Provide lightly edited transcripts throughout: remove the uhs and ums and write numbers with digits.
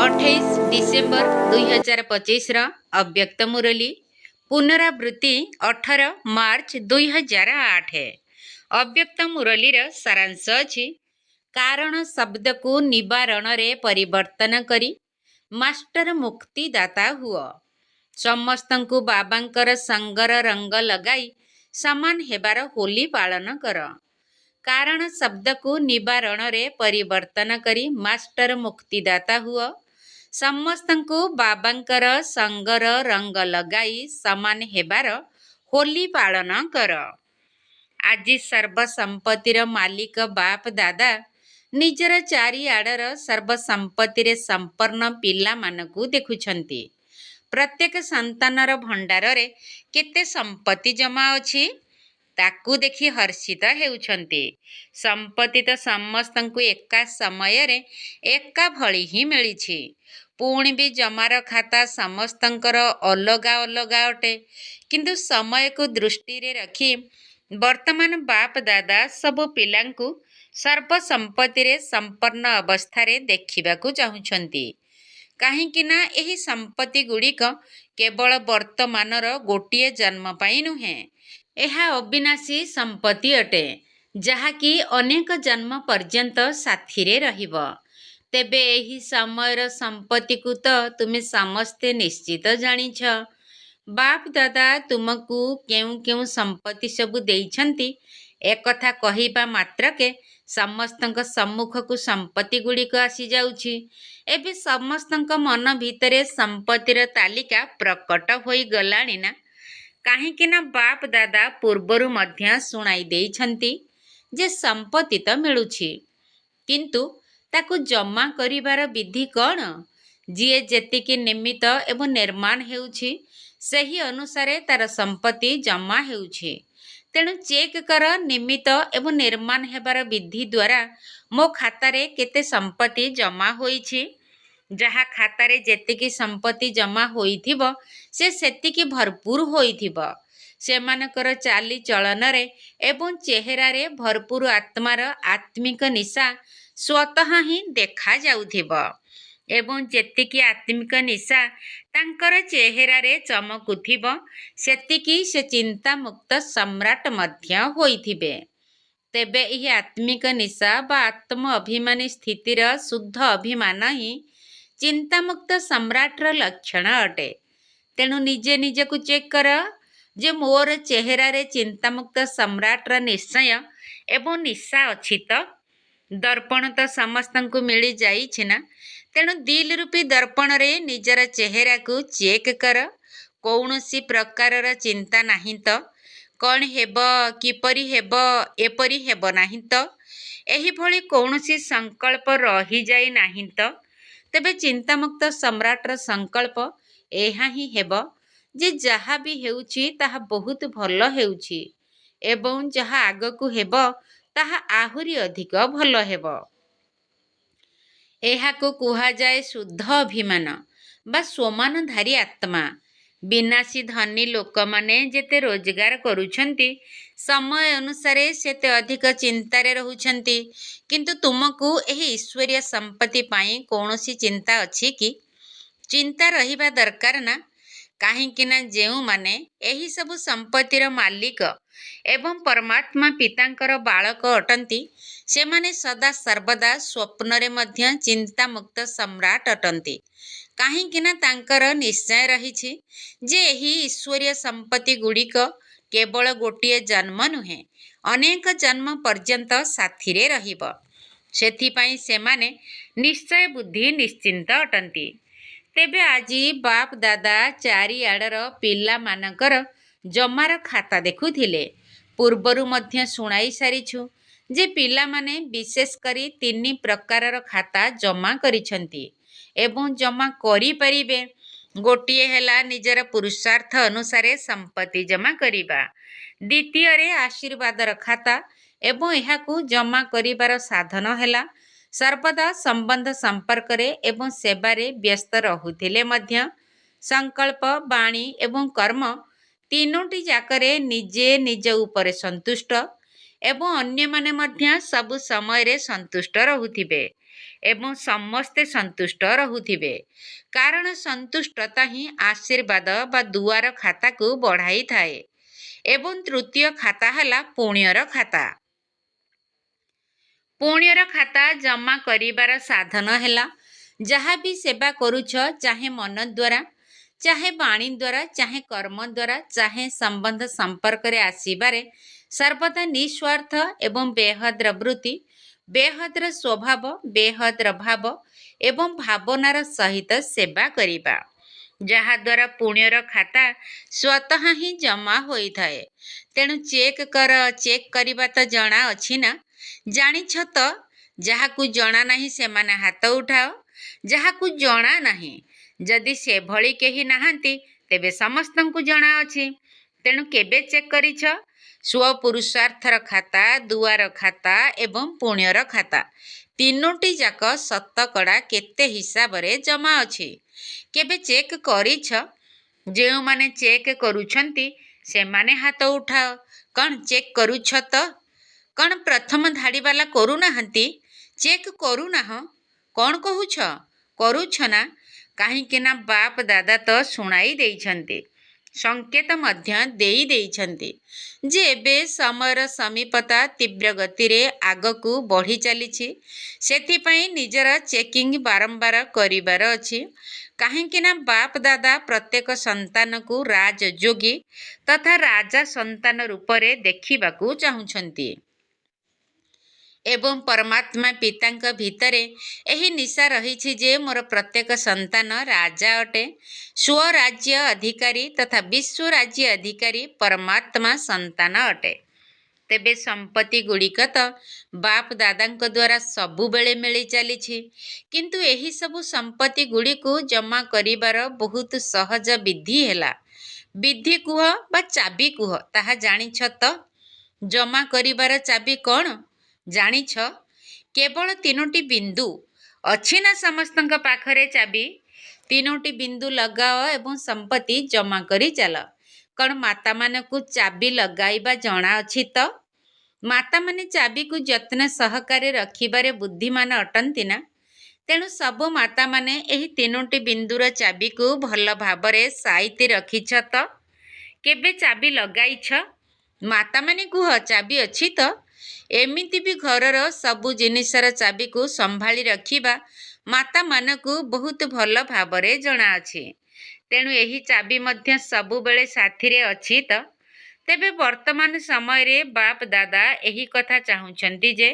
28 December 2025 ଅବ୍ୟକ୍ତ ମୁରଲୀ ପୁନରାବୃତ୍ତି 18 March 2008। ଅବ୍ୟକ୍ତ ମୁରଲୀର ସାରାଂଶ ଅଛି, କାରଣ ଶବ୍ଦକୁ ନିବାରଣରେ ପରିବର୍ତ୍ତନ କରି ମାଷ୍ଟର ମୁକ୍ତିଦାତା ହୁଅ। ସମସ୍ତଙ୍କୁ ବାବାଙ୍କର ସଙ୍ଗର ରଙ୍ଗ ଲଗାଇ ସମାନ ହେବାର ହୋଲି ପାଳନ କର। କାରଣ ଶବ୍ଦକୁ ନିବାରଣରେ ପରିବର୍ତ୍ତନ କରି ମାଷ୍ଟର ମୁକ୍ତିଦାତା ହୁଅ। ସମସ୍ତଙ୍କୁ ବାବାଙ୍କର ସଙ୍ଗର ରଙ୍ଗ ଲଗାଇ ସମାନ ହେବାର ହୋଲି ପାଳନ କର। ଆଜି ସର୍ବସମ୍ପତ୍ତିର ମାଲିକ ବାପ ଦାଦା ନିଜର ଚାରିଆଡ଼ର ସର୍ବସମ୍ପତ୍ତିରେ ସମ୍ପନ୍ନ ପିଲାମାନଙ୍କୁ ଦେଖୁଛନ୍ତି। ପ୍ରତ୍ୟେକ ସନ୍ତାନର ଭଣ୍ଡାରରେ କେତେ ସମ୍ପତ୍ତି ଜମା ଅଛି, ତାକୁ ଦେଖି ହର୍ଷିତ ହେଉଛନ୍ତି। ସମ୍ପତ୍ତି ତ ସମସ୍ତଙ୍କୁ ଏକା ସମୟରେ ଏକା ଭଳି ହିଁ ମିଳିଛି। ପୁଣି ବି ଜମାର ଖାତା ସମସ୍ତଙ୍କର ଅଲଗା ଅଲଗା ଅଟେ। କିନ୍ତୁ ସମୟକୁ ଦୃଷ୍ଟିରେ ରଖି ବର୍ତ୍ତମାନ ବାପ ଦାଦା ସବୁ ପିଲାଙ୍କୁ ସର୍ବସମ୍ପତ୍ତିରେ ସମ୍ପନ୍ନ ଅବସ୍ଥାରେ ଦେଖିବାକୁ ଚାହୁଁଛନ୍ତି। କାହିଁକି ନା ଏହି ସମ୍ପତ୍ତି ଗୁଡ଼ିକ କେବଳ ବର୍ତ୍ତମାନର ଗୋଟିଏ ଜନ୍ମ ପାଇଁ ନୁହେଁ। ଏହା ଅବିନାଶୀ ସମ୍ପତ୍ତି ଅଟେ, ଯାହାକି ଅନେକ ଜନ୍ମ ପର୍ଯ୍ୟନ୍ତ ସାଥିରେ ରହିବ। ତେବେ ଏହି ସମୟର ସମ୍ପତ୍ତିକୁ ତ ତୁମେ ସମସ୍ତେ ନିଶ୍ଚିତ ଜାଣିଛ। ବାପ ଦାଦା ତୁମକୁ କେଉଁ କେଉଁ ସମ୍ପତ୍ତି ସବୁ ଦେଇଛନ୍ତି, ଏକଥା କହିବା ମାତ୍ରକେ ସମସ୍ତଙ୍କ ସମ୍ମୁଖକୁ ସମ୍ପତ୍ତି ଗୁଡ଼ିକ ଆସିଯାଉଛି। ଏବେ ସମସ୍ତଙ୍କ ମନ ଭିତରେ ସମ୍ପତ୍ତିର ତାଲିକା ପ୍ରକଟ ହୋଇଗଲାଣି ନା? କାହିଁକି ନା ବାପ ଦାଦା ପୂର୍ବରୁ ମଧ୍ୟ ଶୁଣାଇ ଦେଇଛନ୍ତି ଯେ ସମ୍ପତ୍ତି ତ ମିଳୁଛି, କିନ୍ତୁ ତାକୁ ଜମା କରିବାର ବିଧି କ'ଣ? ଯିଏ ଯେତିକି ନିମିତ୍ତ ଏବଂ ନିର୍ମାଣ ହେଉଛି, ସେହି ଅନୁସାରେ ତାର ସମ୍ପତ୍ତି ଜମା ହେଉଛି। ତେଣୁ ଚେକ୍ କର, ନିମିତ୍ତ ଏବଂ ନିର୍ମାଣ ହେବାର ବିଧି ଦ୍ୱାରା ମୋ ଖାତାରେ କେତେ ସମ୍ପତ୍ତି ଜମା ହୋଇଛି। ଯାହା ଖାତାରେ ଯେତିକି ସମ୍ପତ୍ତି ଜମା ହୋଇଥିବ, ସେ ସେତିକି ଭରପୁର ହୋଇଥିବ। ସେମାନଙ୍କର ଚାଲିଚଳନରେ ଏବଂ ଚେହେରାରେ ଭରପୁର ଆତ୍ମାର ଆତ୍ମିକ ନିଶା ସ୍ୱତଃ ହିଁ ଦେଖାଯାଉଥିବ। ଏବଂ ଯେତିକି ଆତ୍ମିକ ନିଶା ତାଙ୍କର ଚେହେରାରେ ଚମକୁଥିବ, ସେତିକି ସେ ଚିନ୍ତାମୁକ୍ତ ସମ୍ରାଟ ମଧ୍ୟ ହୋଇଥିବେ। ତେବେ ଏହି ଆତ୍ମିକ ନିଶା ବା ଆତ୍ମ ଅଭିମାନୀ ସ୍ଥିତିର ଶୁଦ୍ଧ ଅଭିମାନ ହିଁ ଚିନ୍ତାମୁକ୍ତ ସମ୍ରାଟର ଲକ୍ଷଣ ଅଟେ। ତେଣୁ ନିଜେ ନିଜକୁ ଚେକ୍ କର ଯେ ମୋର ଚେହେରାରେ ଚିନ୍ତାମୁକ୍ତ ସମ୍ରାଟର ନିଶ୍ଚୟ ଏବଂ ନିଶା ଅଛି ତ? ଦର୍ପଣ ତ ସମସ୍ତଙ୍କୁ ମିଳିଯାଇଛି ନା? ତେଣୁ ଦିଲ୍ ରୂପୀ ଦର୍ପଣରେ ନିଜର ଚେହେରାକୁ ଚେକ୍ କର। କୌଣସି ପ୍ରକାରର ଚିନ୍ତା ନାହିଁ ତ? କ'ଣ ହେବ, କିପରି ହେବ, ଏପରି ହେବ ନାହିଁ ତ? ଏହିଭଳି କୌଣସି ସଂକଳ୍ପ ରହିଯାଇ ନାହିଁ ତ? ତେବେ ଚିନ୍ତାମୁକ୍ତ ସମ୍ରାଟର ସଂକଳ୍ପ ଏହା ହିଁ ହେବ ଯେ ଯାହା ବି ହେଉଛି ତାହା ବହୁତ ଭଲ ହେଉଛି ଏବଂ ଯାହା ଆଗକୁ ହେବ ତାହା ଆହୁରି ଅଧିକ ଭଲ ହେବ। ଏହାକୁ କୁହାଯାଏ ଶୁଦ୍ଧ ଅଭିମାନ ବା ସ୍ୱମାନଧାରୀ ଆତ୍ମା। ବିନାଶୀ ଧନୀ ଲୋକମାନେ ଯେତେ ରୋଜଗାର କରୁଛନ୍ତି, ସମୟ ଅନୁସାରେ ସେତେ ଅଧିକ ଚିନ୍ତାରେ ରହୁଛନ୍ତି। କିନ୍ତୁ ତୁମକୁ ଏହି ଈଶ୍ୱରୀୟ ସମ୍ପତ୍ତି ପାଇଁ କୌଣସି ଚିନ୍ତା ଅଛି କି? ଚିନ୍ତା ରହିବା ଦରକାର ନା? କାହିଁକି ନା ଯେଉଁମାନେ ଏହି ସବୁ ସମ୍ପତ୍ତିର ମାଲିକ ଏବଂ ପରମାତ୍ମା ପିତାଙ୍କର ବାଳକ ଅଟନ୍ତି, ସେମାନେ ସଦା ସର୍ବଦା ସ୍ୱପ୍ନରେ ମଧ୍ୟ ଚିନ୍ତାମୁକ୍ତ ସମ୍ରାଟ ଅଟନ୍ତି। କାହିଁକି ନା ତାଙ୍କର ନିଶ୍ଚୟ ରହିଛି ଯେ ଏହି ଈଶ୍ୱରୀୟ ସମ୍ପତ୍ତି ଗୁଡ଼ିକ କେବଳ ଗୋଟିଏ ଜନ୍ମ ନୁହେଁ, ଅନେକ ଜନ୍ମ ପର୍ଯ୍ୟନ୍ତ ସାଥିରେ ରହିବ। ସେଥିପାଇଁ ସେମାନେ ନିଶ୍ଚୟ ବୁଦ୍ଧି ନିଶ୍ଚିନ୍ତ ଅଟନ୍ତି। ତେବେ ଆଜି ବାପ ଦାଦା ଚାରିଆଡ଼ର ପିଲାମାନଙ୍କର ଜମାର ଖାତା ଦେଖୁଥିଲେ। ପୂର୍ବରୁ ମଧ୍ୟ ଶୁଣାଇ ସାରିଛୁ ଯେ ପିଲାମାନେ ବିଶେଷ କରି 3 ପ୍ରକାରର ଖାତା ଜମା କରିଛନ୍ତି ଏବଂ ଜମା କରିପାରିବେ। ଗୋଟିଏ ହେଲା ନିଜର ପୁରୁଷାର୍ଥ ଅନୁସାରେ ସମ୍ପତ୍ତି ଜମା କରିବା। ଦ୍ୱିତୀୟରେ ଆଶୀର୍ବାଦର ଖାତା ଏବଂ ଏହାକୁ ଜମା କରିବାର ସାଧନ ହେଲା ସର୍ବଦା ସମ୍ବନ୍ଧ ସମ୍ପର୍କରେ ଏବଂ ସେବାରେ ବ୍ୟସ୍ତ ରହୁଥିଲେ ମଧ୍ୟ ସଂକଳ୍ପ, ବାଣୀ ଏବଂ କର୍ମ ତିନୋଟି ଯାକରେ ନିଜେ ନିଜ ଉପରେ ସନ୍ତୁଷ୍ଟ ଏବଂ ଅନ୍ୟମାନେ ମଧ୍ୟ ସବୁ ସମୟରେ ସନ୍ତୁଷ୍ଟ ରହୁଥିବେ ଏବଂ ସମସ୍ତେ ସନ୍ତୁଷ୍ଟ ରହୁଥିବେ। କାରଣ ସନ୍ତୁଷ୍ଟତା ହିଁ ଆଶୀର୍ବାଦ ବା ଦୁଆର ଖାତାକୁ ବଢ଼ାଇଥାଏ। ଏବଂ ତୃତୀୟ ଖାତା ହେଲା ପୁଣ୍ୟର ଖାତା। ପୁଣ୍ୟର ଖାତା ଜମା କରିବାର ସାଧନ ହେଲା ଯାହା ବି ସେବା କରୁଛ, ଚାହେଁ ମନ ଦ୍ୱାରା, ଚାହେଁ ବାଣୀ ଦ୍ୱାରା, ଚାହେଁ କର୍ମ ଦ୍ୱାରା, ଚାହେଁ ସମ୍ବନ୍ଧ ସମ୍ପର୍କରେ ଆସିବାରେ ସର୍ବଦା ନିଃସ୍ୱାର୍ଥ ଏବଂ ବେହଦ୍ର ବୃତ୍ତି, ବେହଦ୍ର ସ୍ୱଭାବ, ବେହଦ୍ର ଭାବ ଏବଂ ଭାବନାର ସହିତ ସେବା କରିବା, ଯାହାଦ୍ୱାରା ପୁଣ୍ୟର ଖାତା ସ୍ୱତଃ ହିଁ ଜମା ହୋଇଥାଏ। ତେଣୁ ଚେକ୍ କରିବା ତ ଜଣା ଅଛି ନା? ଜାଣିଛ ତ? ଯାହାକୁ ଜଣା ନାହିଁ ସେମାନେ ହାତ ଉଠାଅ। ଯାହାକୁ ଜଣା ନାହିଁ, ଯଦି ସେଭଳି କେହି ନାହାନ୍ତି ତେବେ ସମସ୍ତଙ୍କୁ ଜଣା ଅଛି। ତେଣୁ କେବେ ଚେକ୍ କରିଛ? ସ୍ୱପୁରୁଷାର୍ଥର ଖାତା, ଦୁଆର ଖାତା ଏବଂ ପୁଣ୍ୟର ଖାତା ତିନୋଟି ଯାକ ଶତକଡ଼ା କେତେ ହିସାବରେ ଜମା ଅଛି କେବେ ଚେକ୍ କରିଛ? ଯେଉଁମାନେ ଚେକ୍ କରୁଛନ୍ତି ସେମାନେ ହାତ ଉଠାଅ। କ'ଣ ଚେକ୍ କରୁଛ ତ? କ'ଣ ପ୍ରଥମ ଧାଡ଼ିବାଲା କରୁନାହାନ୍ତି? ଚେକ୍ କରୁନାହଁ? କ'ଣ କହୁଛ? କରୁଛ ନା? କାହିଁକି ନା ବାପ ଦାଦା ତ ଶୁଣାଇ ଦେଇଛନ୍ତି, ସଂକେତ ମଧ୍ୟ ଦେଇ ଦେଇଛନ୍ତି ଯେ ଏବେ ସମୟର ସମୀପତା ତୀବ୍ର ଗତିରେ ଆଗକୁ ବଢ଼ି ଚାଲିଛି। ସେଥିପାଇଁ ନିଜର ଚେକିଂ ବାରମ୍ବାର କରିବାର ଅଛି। କାହିଁକି ନା ବାପ ଦାଦା ପ୍ରତ୍ୟେକ ସନ୍ତାନକୁ ରାଜଯୋଗୀ ତଥା ରାଜା ସନ୍ତାନ ରୂପରେ ଦେଖିବାକୁ ଚାହୁଁଛନ୍ତି। ଏବଂ ପରମାତ୍ମା ପିତାଙ୍କ ଭିତରେ ଏହି ନିଶା ରହିଛି ଯେ ମୋର ପ୍ରତ୍ୟେକ ସନ୍ତାନ ରାଜା ଅଟେ, ସ୍ୱରାଜ୍ୟ ଅଧିକାରୀ ତଥା ବିଶ୍ୱ ରାଜ୍ୟ ଅଧିକାରୀ ପରମାତ୍ମା ସନ୍ତାନ ଅଟେ। ତେବେ ସମ୍ପତ୍ତି ଗୁଡ଼ିକ ତ ବାପ ଦାଦାଙ୍କ ଦ୍ୱାରା ସବୁବେଳେ ମିଳି ଚାଲିଛି, କିନ୍ତୁ ଏହି ସବୁ ସମ୍ପତ୍ତି ଗୁଡ଼ିକୁ ଜମା କରିବାର ବହୁତ ସହଜ ବିଧି ହେଲା। ବିଧି କୁହ ବା ଚାବି କୁହ, ତାହା ଜାଣିଛ ତ? ଜମା କରିବାର ଚାବି କ'ଣ ଜାଣିଛ? କେବଳ ତିନୋଟି ବିନ୍ଦୁ। ଅଛି ନା ସମସ୍ତଙ୍କ ପାଖରେ ଚାବି? ତିନୋଟି ବିନ୍ଦୁ ଲଗାଅ ଏବଂ ସମ୍ପତ୍ତି ଜମା କରି ଚାଲ। କ'ଣ ମାତାମାନଙ୍କୁ ଚାବି ଲଗାଇବା ଜଣା ଅଛି ତ? ମାତାମାନେ ଚାବିକୁ ଯତ୍ନ ସହକାରେ ରଖିବାରେ ବୁଦ୍ଧିମାନ ଅଟନ୍ତି ନା? ତେଣୁ ସବୁ ମାତାମାନେ ଏହି ତିନୋଟି ବିନ୍ଦୁର ଚାବିକୁ ଭଲ ଭାବରେ ସାଇତି ରଖିଛ ତ? କେବେ ଚାବି ଲଗାଇଛ? ମାତାମାନେ କୁହ, ଚାବି ଅଛି ତ? ଏମିତି ବି ଘରର ସବୁ ଜିନିଷର ଚାବିକୁ ସମ୍ଭାଳି ରଖିବା ମାତାମାନଙ୍କୁ ବହୁତ ଭଲ ଭାବରେ ଜଣାଅଛି। ତେଣୁ ଏହି ଚାବି ମଧ୍ୟ ସବୁବେଳେ ସାଥିରେ ଅଛି ତ? ତେବେ ବର୍ତ୍ତମାନ ସମୟରେ ବାପ ଦାଦା ଏହି କଥା ଚାହୁଁଛନ୍ତି ଯେ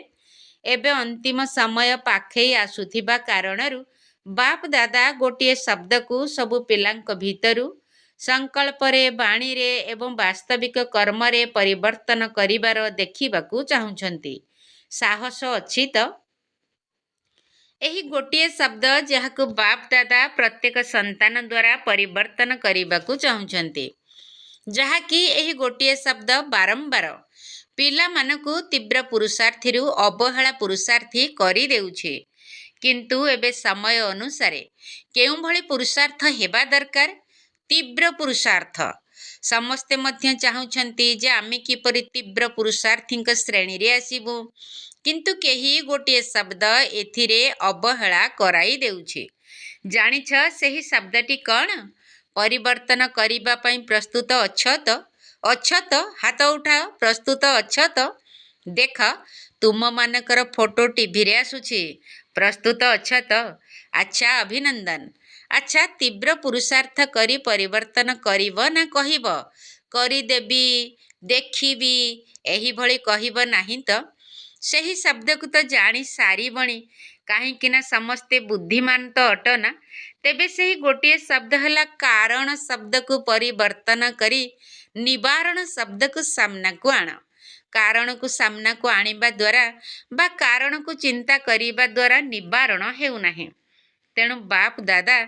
ଏବେ ଅନ୍ତିମ ସମୟ ପାଖେଇ ଆସୁଥିବା କାରଣରୁ ବାପ ଦାଦା ଗୋଟିଏ ଶବ୍ଦକୁ ସବୁ ପିଲାଙ୍କ ଭିତରୁ ସଂକଳ୍ପରେ, ବାଣୀରେ ଏବଂ ବାସ୍ତବିକ କର୍ମରେ ପରିବର୍ତ୍ତନ କରିବାର ଦେଖିବାକୁ ଚାହୁଁଛନ୍ତି। ସାହସ ଅଛି ତ? ଏହି ଗୋଟିଏ ଶବ୍ଦ ଯାହାକୁ ବାପ ଦାଦା ପ୍ରତ୍ୟେକ ସନ୍ତାନ ଦ୍ୱାରା ପରିବର୍ତ୍ତନ କରିବାକୁ ଚାହୁଁଛନ୍ତି, ଯାହାକି ଏହି ଗୋଟିଏ ଶବ୍ଦ ବାରମ୍ବାର ପିଲାମାନଙ୍କୁ ତୀବ୍ର ପୁରୁଷାର୍ଥୀରୁ ଅବହେଳା ପୁରୁଷାର୍ଥୀ କରିଦେଉଛି। କିନ୍ତୁ ଏବେ ସମୟ ଅନୁସାରେ କେଉଁଭଳି ପୁରୁଷାର୍ଥ ହେବା ଦରକାର? ତୀବ୍ର ପୁରୁଷାର୍ଥ। ସମସ୍ତେ ମଧ୍ୟ ଚାହୁଁଛନ୍ତି ଯେ ଆମେ କିପରି ତୀବ୍ର ପୁରୁଷାର୍ଥୀଙ୍କ ଶ୍ରେଣୀରେ ଆସିବୁ, କିନ୍ତୁ କେହି ଗୋଟିଏ ଶବ୍ଦ ଏଥିରେ ଅବହେଳା କରାଇ ଦେଉଛି। ଜାଣିଛ ସେହି ଶବ୍ଦଟି କ'ଣ? ପରିବର୍ତ୍ତନ କରିବା ପାଇଁ ପ୍ରସ୍ତୁତ ଅଛ ତ? ଅଛ ତ? ହାତ ଉଠାଅ। ପ୍ରସ୍ତୁତ ଅଛ ତ? ଦେଖ, ତୁମମାନଙ୍କର ଫଟୋ ଟିଭିରେ ଆସୁଛି। ପ୍ରସ୍ତୁତ ଅଛ ତ? ଆଚ୍ଛା, ଅଭିନନ୍ଦନ। ଆଚ୍ଛା, ତୀବ୍ର ପୁରୁଷାର୍ଥ କରି ପରିବର୍ତ୍ତନ କରିବ ନା କହିବ କରିଦେବି, ଦେଖିବି, ଏହିଭଳି କହିବ ନାହିଁ ତ? ସେହି ଶବ୍ଦକୁ ତ ଜାଣି ସାରିବଣି, କାହିଁକି ନା ସମସ୍ତେ ବୁଦ୍ଧିମାନ ତ ଅଟ ନା? ତେବେ ସେହି ଗୋଟିଏ ଶବ୍ଦ ହେଲା କାରଣ ଶବ୍ଦକୁ ପରିବର୍ତ୍ତନ କରି ନିବାରଣ ଶବ୍ଦକୁ ସାମ୍ନାକୁ ଆଣ। କାରଣକୁ ସାମ୍ନାକୁ ଆଣିବା ଦ୍ୱାରା ବା କାରଣକୁ ଚିନ୍ତା କରିବା ଦ୍ୱାରା ନିବାରଣ ହେଉନାହିଁ। ତେଣୁ ବାପ ଦାଦା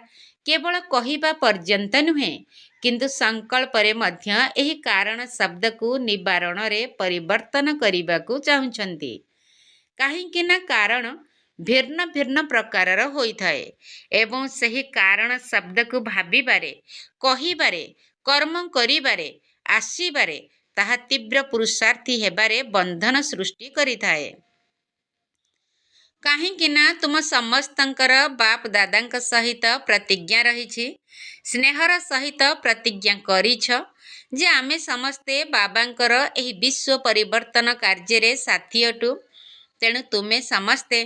କେବଳ କହିବା ପର୍ଯ୍ୟନ୍ତ ନୁହେଁ, କିନ୍ତୁ ସଂକଳ୍ପରେ ମଧ୍ୟ ଏହି କାରଣ ଶବ୍ଦକୁ ନିବାରଣରେ ପରିବର୍ତ୍ତନ କରିବାକୁ ଚାହୁଁଛନ୍ତି। କାହିଁକି ନା କାରଣ ଭିନ୍ନ ଭିନ୍ନ ପ୍ରକାରର ହୋଇଥାଏ ଏବଂ ସେହି କାରଣ ଶବ୍ଦକୁ ଭାବିବାରେ, କହିବାରେ, କର୍ମ କରିବାରେ, ଆସିବାରେ ତାହା ତୀବ୍ର ପୁରୁଷାର୍ଥୀ ହେବାରେ ବନ୍ଧନ ସୃଷ୍ଟି କରିଥାଏ। କାହିଁକି ନା ତୁମ ସମସ୍ତଙ୍କର ବାପ ଦାଦାଙ୍କ ସହିତ ପ୍ରତିଜ୍ଞା ରହିଛି, ସ୍ନେହର ସହିତ ପ୍ରତିଜ୍ଞା କରିଛ ଯେ ଆମେ ସମସ୍ତେ ବାବାଙ୍କର ଏହି ବିଶ୍ୱ ପରିବର୍ତ୍ତନ କାର୍ଯ୍ୟରେ ସାଥୀ ଅଟୁ। ତେଣୁ ତୁମେ ସମସ୍ତେ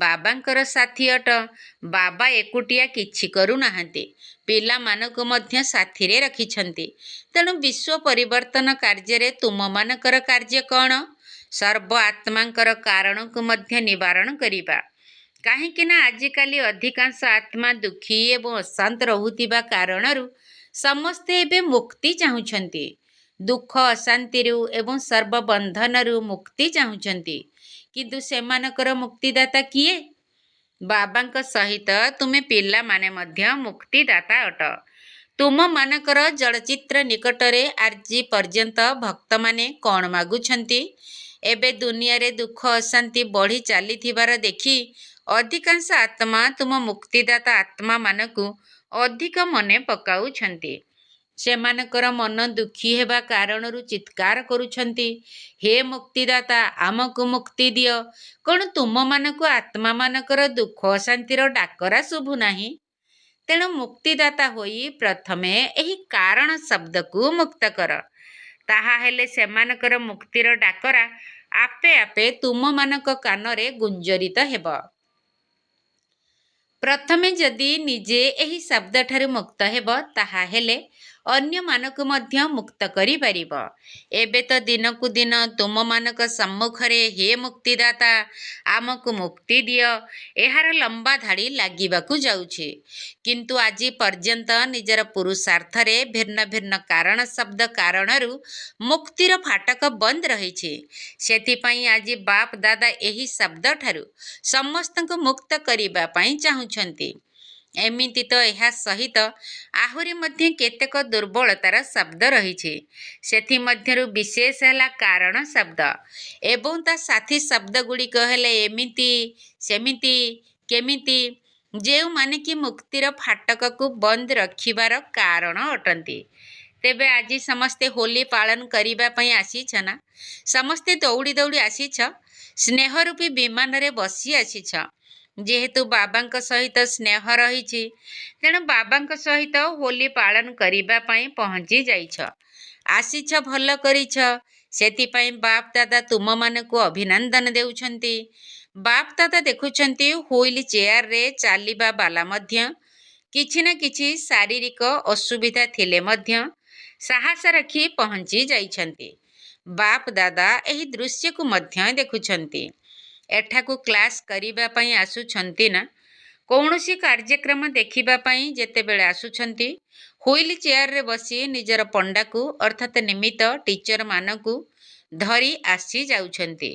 ବାବାଙ୍କର ସାଥୀ ଅଟ। ବାବା ଏକୁଟିଆ କିଛି କରୁନାହାନ୍ତି, ପିଲାମାନଙ୍କୁ ମଧ୍ୟ ସାଥିରେ ରଖିଛନ୍ତି। ତେଣୁ ବିଶ୍ୱ ପରିବର୍ତ୍ତନ କାର୍ଯ୍ୟରେ ତୁମମାନଙ୍କର କାର୍ଯ୍ୟ କ'ଣ? ସର୍ବ ଆତ୍ମାଙ୍କର କାରଣକୁ ମଧ୍ୟ ନିବାରଣ କରିବା। କାହିଁକି ନା ଆଜିକାଲି ଅଧିକାଂଶ ଆତ୍ମା ଦୁଃଖୀ ଏବଂ ଅଶାନ୍ତ ରହୁଥିବା କାରଣରୁ ସମସ୍ତେ ଏବେ ମୁକ୍ତି ଚାହୁଁଛନ୍ତି। ଦୁଃଖ ଅଶାନ୍ତିରୁ ଏବଂ ସର୍ବବନ୍ଧନରୁ ମୁକ୍ତି ଚାହୁଁଛନ୍ତି। କିନ୍ତୁ ସେମାନଙ୍କର ମୁକ୍ତିଦାତା କିଏ? ବାବାଙ୍କ ସହିତ ତୁମେ ପିଲାମାନେ ମଧ୍ୟ ମୁକ୍ତିଦାତା ଅଟ। ତୁମମାନଙ୍କର ଚଳଚ୍ଚିତ୍ର ନିକଟରେ ଆଜି ପର୍ଯ୍ୟନ୍ତ ଭକ୍ତମାନେ କ'ଣ ମାଗୁଛନ୍ତି? ଏବେ ଦୁନିଆରେ ଦୁଃଖ ଅଶାନ୍ତି ବଢ଼ି ଚାଲିଥିବାର ଦେଖି ଅଧିକାଂଶ ଆତ୍ମା ତୁମ ମୁକ୍ତିଦାତା ଆତ୍ମାମାନଙ୍କୁ ଅଧିକ ମନେ ପକାଉଛନ୍ତି। ସେମାନଙ୍କର ମନ ଦୁଃଖୀ ହେବା କାରଣରୁ ଚିତ୍କାର କରୁଛନ୍ତି, ହେ ମୁକ୍ତିଦାତା, ଆମକୁ ମୁକ୍ତି ଦିଅ। କ'ଣ ତୁମମାନଙ୍କୁ ଆତ୍ମାମାନଙ୍କର ଦୁଃଖ ଅଶାନ୍ତିର ଡାକରା ଶୁଭୁନାହିଁ? ତେଣୁ ମୁକ୍ତିଦାତା ହୋଇ ପ୍ରଥମେ ଏହି କାରଣ ଶବ୍ଦକୁ ମୁକ୍ତ କର। ତାହା ହେଲେ ସେମାନଙ୍କର ମୁକ୍ତିର ଡାକରା ଆପେ ଆପେ ତୁମମାନଙ୍କ କାନରେ ଗୁଞ୍ଜରିତ ହେବ। ପ୍ରଥମେ ଯଦି ନିଜେ ଏହି ଶବ୍ଦଠାରୁ ମୁକ୍ତ ହେବ, ତାହା ହେଲେ ଅନ୍ୟମାନଙ୍କୁ ମଧ୍ୟ ମୁକ୍ତ କରିପାରିବ। ଏବେ ତ ଦିନକୁ ଦିନ ତୁମମାନଙ୍କ ସମ୍ମୁଖରେ ହେ ମୁକ୍ତିଦାତା, ଆମକୁ ମୁକ୍ତି ଦିଅ, ଏହାର ଲମ୍ବା ଧାଡ଼ି ଲାଗିବାକୁ ଯାଉଛି। କିନ୍ତୁ ଆଜି ପର୍ଯ୍ୟନ୍ତ ନିଜର ପୁରୁଷାର୍ଥରେ ଭିନ୍ନ ଭିନ୍ନ କାରଣ ଶବ୍ଦ କାରଣରୁ ମୁକ୍ତିର ଫାଟକ ବନ୍ଦ ରହିଛି। ସେଥିପାଇଁ ଆଜି ବାପ ଦାଦା ଏହି ଶବ୍ଦଠାରୁ ସମସ୍ତଙ୍କୁ ମୁକ୍ତ କରିବା ପାଇଁ ଚାହୁଁଛନ୍ତି। ଏମିତି ତ ଏହା ସହିତ ଆହୁରି ମଧ୍ୟ କେତେକ ଦୁର୍ବଳତାର ଶବ୍ଦ ରହିଛି। ସେଥିମଧ୍ୟରୁ ବିଶେଷ ହେଲା କାରଣ ଶବ୍ଦ ଏବଂ ତା ସାଥୀ ଶବ୍ଦଗୁଡ଼ିକ ହେଲେ ଏମିତି, ସେମିତି, କେମିତି, ଯେଉଁମାନେ କି ମୁକ୍ତିର ଫାଟକକୁ ବନ୍ଦ ରଖିବାର କାରଣ ଅଟନ୍ତି। ତେବେ ଆଜି ସମସ୍ତେ ହୋଲି ପାଳନ କରିବା ପାଇଁ ଆସିଛ ନା? ସମସ୍ତେ ଦୌଡ଼ି ଦୌଡ଼ି ଆସିଛ, ସ୍ନେହରୂପୀ ବିମାନରେ ବସି ଆସିଛ। ଯେହେତୁ ବାବାଙ୍କ ସହିତ ସ୍ନେହ ରହିଛି, ତେଣୁ ବାବାଙ୍କ ସହିତ ହୋଲି ପାଳନ କରିବା ପାଇଁ ପହଞ୍ଚି ଯାଇଛ। ଆସିଛ, ଭଲ କରିଛ। ସେଥିପାଇଁ ବାପ ଦାଦା ତୁମମାନଙ୍କୁ ଅଭିନନ୍ଦନ ଦେଉଛନ୍ତି। ବାପ ଦାଦା ଦେଖୁଛନ୍ତି ହୁଇଲ୍ ଚେୟାରରେ ଚାଲିବା ବାଲା ମଧ୍ୟ କିଛି ନା କିଛି ଶାରୀରିକ ଅସୁବିଧା ଥିଲେ ମଧ୍ୟ ସାହସ ରଖି ପହଞ୍ଚି ଯାଇଛନ୍ତି। ବାପ ଦାଦା ଏହି ଦୃଶ୍ୟକୁ ମଧ୍ୟ ଦେଖୁଛନ୍ତି। ଏଠାକୁ କ୍ଲାସ୍ କରିବା ପାଇଁ ଆସୁଛନ୍ତି ନା କୌଣସି କାର୍ଯ୍ୟକ୍ରମ ଦେଖିବା ପାଇଁ ଯେତେବେଳେ ଆସୁଛନ୍ତି, ହୁଇଲ୍ ଚେୟାରରେ ବସି ନିଜର ପଣ୍ଡାକୁ ଅର୍ଥାତ୍ ନିମିତ୍ତ ଟିଚରମାନଙ୍କୁ ଧରି ଆସି ଯାଉଛନ୍ତି।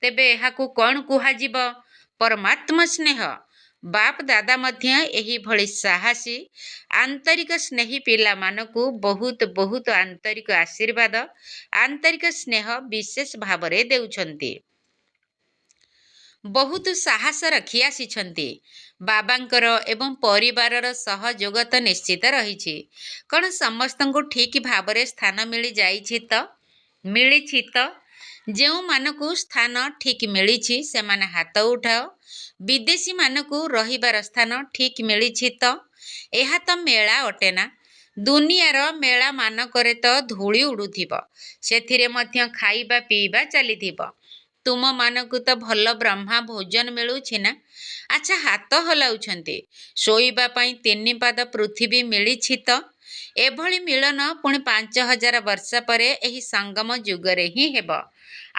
ତେବେ ଏହାକୁ କ'ଣ କୁହାଯିବ? ପରମାତ୍ମା ସ୍ନେହ। ବାପ ଦାଦା ମଧ୍ୟ ଏହିଭଳି ସାହସୀ ଆନ୍ତରିକ ସ୍ନେହୀ ପିଲାମାନଙ୍କୁ ବହୁତ ବହୁତ ଆନ୍ତରିକ ଆଶୀର୍ବାଦ, ଆନ୍ତରିକ ସ୍ନେହ ବିଶେଷ ଭାବରେ ଦେଉଛନ୍ତି। ବହୁତ ସାହସ ରଖି ଆସିଛନ୍ତି। ବାବାଙ୍କର ଏବଂ ପରିବାରର ସହଯୋଗ ତ ନିଶ୍ଚିତ ରହିଛି। କ'ଣ ସମସ୍ତଙ୍କୁ ଠିକ୍ ଭାବରେ ସ୍ଥାନ ମିଳିଛି ତ? ଯେଉଁମାନଙ୍କୁ ସ୍ଥାନ ଠିକ୍ ମିଳିଛି ସେମାନେ ହାତ ଉଠାଅ। ବିଦେଶୀମାନଙ୍କୁ ରହିବାର ସ୍ଥାନ ଠିକ୍ ମିଳିଛି ତ? ଏହା ତ ମେଳା ଅଟେ ନା? ଦୁନିଆର ମେଳାମାନଙ୍କରେ ତ ଧୂଳି ଉଡ଼ୁଥିବ, ସେଥିରେ ମଧ୍ୟ ଖାଇବା ପିଇବା ଚାଲିଥିବ। ତୁମମାନଙ୍କୁ ତ ଭଲ ବ୍ରହ୍ମା ଭୋଜନ ମିଳୁଛି ନା? ଆଚ୍ଛା, ହାତ ହଲାଉଛନ୍ତି। ଶୋଇବା ପାଇଁ 3 ପାଦ ପୃଥିବୀ ମିଳିଛି ତ? ଏଭଳି ମିଳନ ପୁଣି 5000 ବର୍ଷ ପରେ ଏହି ସଙ୍ଗମ ଯୁଗରେ ହିଁ ହେବ,